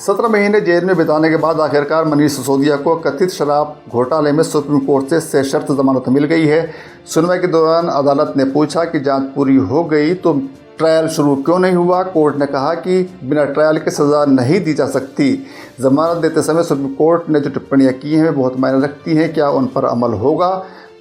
17 महीने जेल में बिताने के बाद आखिरकार मनीष सिसोदिया को कथित शराब घोटाले में सुप्रीम कोर्ट से सशर्त जमानत मिल गई है। सुनवाई के दौरान अदालत ने पूछा कि जांच पूरी हो गई तो ट्रायल शुरू क्यों नहीं हुआ। कोर्ट ने कहा कि बिना ट्रायल के सज़ा नहीं दी जा सकती। जमानत देते समय सुप्रीम कोर्ट ने जो टिप्पणियां की हैं वे बहुत मायने रखती हैं, क्या उन पर अमल होगा।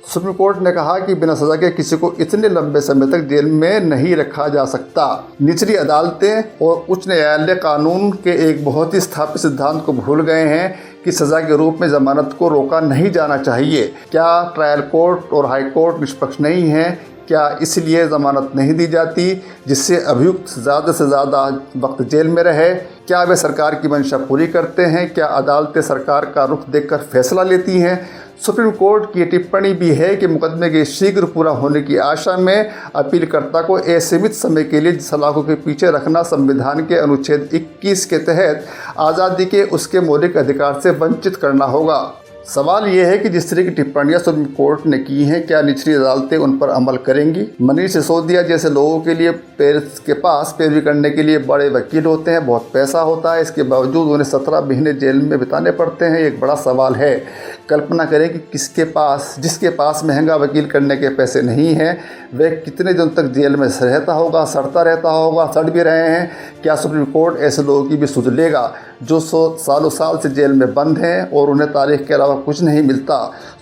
सुप्रीम कोर्ट ने कहा कि बिना सज़ा के किसी को इतने लंबे समय तक जेल में नहीं रखा जा सकता। निचली अदालतें और उच्च न्यायालय कानून के एक बहुत ही स्थापित सिद्धांत को भूल गए हैं कि सज़ा के रूप में ज़मानत को रोका नहीं जाना चाहिए। क्या ट्रायल कोर्ट और हाई कोर्ट निष्पक्ष नहीं है? क्या इसलिए ज़मानत नहीं दी जाती जिससे अभियुक्त ज़्यादा से ज़्यादा वक्त जेल में रहे? क्या वे सरकार की मंशा पूरी करते हैं? क्या अदालतें सरकार का रुख देखकर फैसला लेती हैं? सुप्रीम कोर्ट की टिप्पणी भी है कि मुकदमे के शीघ्र पूरा होने की आशा में अपीलकर्ता को असीमित समय के लिए सलाखों के पीछे रखना संविधान के अनुच्छेद 21 के तहत आज़ादी के उसके मौलिक अधिकार से वंचित करना होगा। सवाल यह है कि जिस तरह की टिप्पणियां सुप्रीम कोर्ट ने की हैं, क्या निचली अदालतें उन पर अमल करेंगी? मनीष सिसोदिया जैसे लोगों के लिए के पास पैरवी करने के लिए बड़े वकील होते हैं, बहुत पैसा होता है, इसके बावजूद उन्हें 17 महीने जेल में बिताने पड़ते हैं। एक बड़ा सवाल है। कल्पना करें कि जिसके पास महंगा वकील करने के पैसे नहीं हैं, वह कितने दिन तक जेल में रहता होगा, सड़ता रहता होगा, सड़ भी रहे हैं। क्या सुप्रीम कोर्ट ऐसे लोगों की भी सुध लेगा जो सालों साल से जेल में बंद हैं और उन्हें तारीख के अलावा कुछ नहीं मिलता?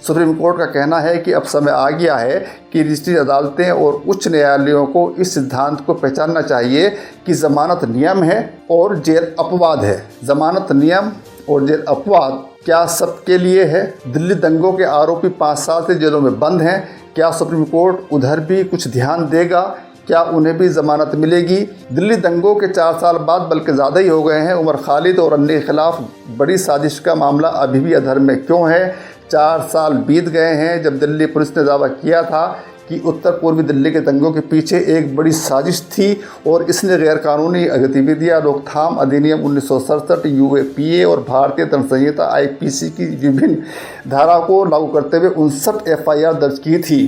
सुप्रीम कोर्ट का कहना है कि अब समय आ गया है कि निचली अदालतें और उच्च न्यायालयों को इस सिद्धांत को पहचानना चाहिए कि ज़मानत नियम है और जेल अपवाद है। ज़मानत नियम और जेल अपवाद क्या सबके लिए है? दिल्ली दंगों के आरोपी 5 साल से जेलों में बंद हैं। क्या सुप्रीम कोर्ट उधर भी कुछ ध्यान देगा? क्या उन्हें भी ज़मानत मिलेगी? दिल्ली दंगों के 4 साल बाद, बल्कि ज़्यादा ही हो गए हैं, उमर खालिद और अन्य के खिलाफ बड़ी साजिश का मामला अभी भी अधर में क्यों है? 4 साल बीत गए हैं जब दिल्ली पुलिस ने दावा किया था कि उत्तर पूर्वी दिल्ली के दंगों के पीछे एक बड़ी साजिश थी और इसने गैरकानूनी गतिविधियां रोकथाम अधिनियम 1967 यूएपीए और भारतीय दंड संहिता आईपीसी की विभिन्न धाराओं को लागू करते हुए 59 एफआईआर दर्ज की थी।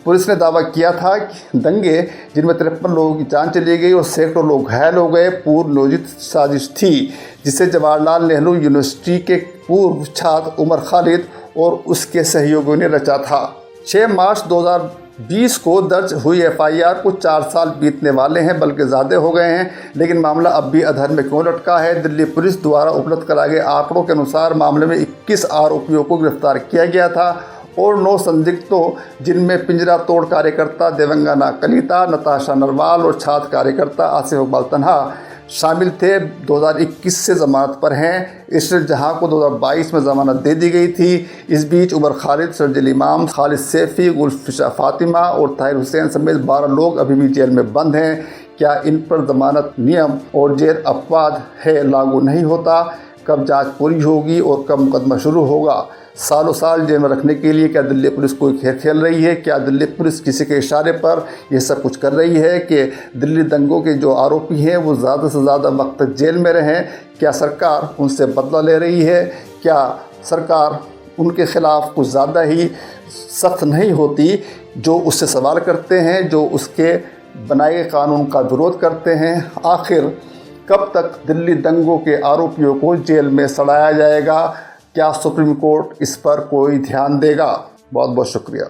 पुलिस ने दावा किया था कि दंगे जिनमें 53 लोगों की जान चली गई और सैकड़ों लोग घायल हो गए पूर्व नियोजित साजिश थी, जिसे जवाहरलाल नेहरू यूनिवर्सिटी के पूर्व छात्र उमर खालिद और उसके सहयोगियों ने रचा था। 6 मार्च 2020 को दर्ज हुई एफआईआर को 4 साल बीतने वाले हैं, बल्कि ज़्यादा हो गए हैं, लेकिन मामला अब भी अधर में क्यों लटका है? दिल्ली पुलिस द्वारा उपलब्ध कराए गए आंकड़ों के अनुसार मामले में 21 आरोपियों को गिरफ्तार किया गया था और 9 संदिग्धों, जिनमें पिंजरा तोड़ कार्यकर्ता देवंगना कलिता, नताशा नरवाल और छात्र कार्यकर्ता आसिफ इकबाल तन्हा शामिल थे, 2021 से ज़मानत पर हैं। इशरत जहां को 2022 में ज़मानत दे दी गई थी। इस बीच उमर खालिद, शर्जिल इमाम, खालिद सैफ़ी, गुलफिशा फातिमा और ताहिर हुसैन समेत 12 लोग अभी भी जेल में बंद हैं। क्या इन पर ज़मानत नियम और जेल अपवाद है लागू नहीं होता? कब जांच पूरी होगी और कब मुकदमा शुरू होगा? सालों साल जेल में रखने के लिए क्या दिल्ली पुलिस कोई खेल खेल रही है? क्या दिल्ली पुलिस किसी के इशारे पर यह सब कुछ कर रही है कि दिल्ली दंगों के जो आरोपी हैं वो ज़्यादा से ज़्यादा वक्त तक जेल में रहें? क्या सरकार उनसे बदला ले रही है? क्या सरकार उनके ख़िलाफ़ कुछ ज़्यादा ही सख्त नहीं होती? जो उससे सवाल करते हैं, जो उसके बनाए गए कानून का विरोध करते हैं, आखिर कब तक दिल्ली दंगों के आरोपियों को जेल में सड़ाया जाएगा? क्या सुप्रीम कोर्ट इस पर कोई ध्यान देगा? बहुत बहुत शुक्रिया।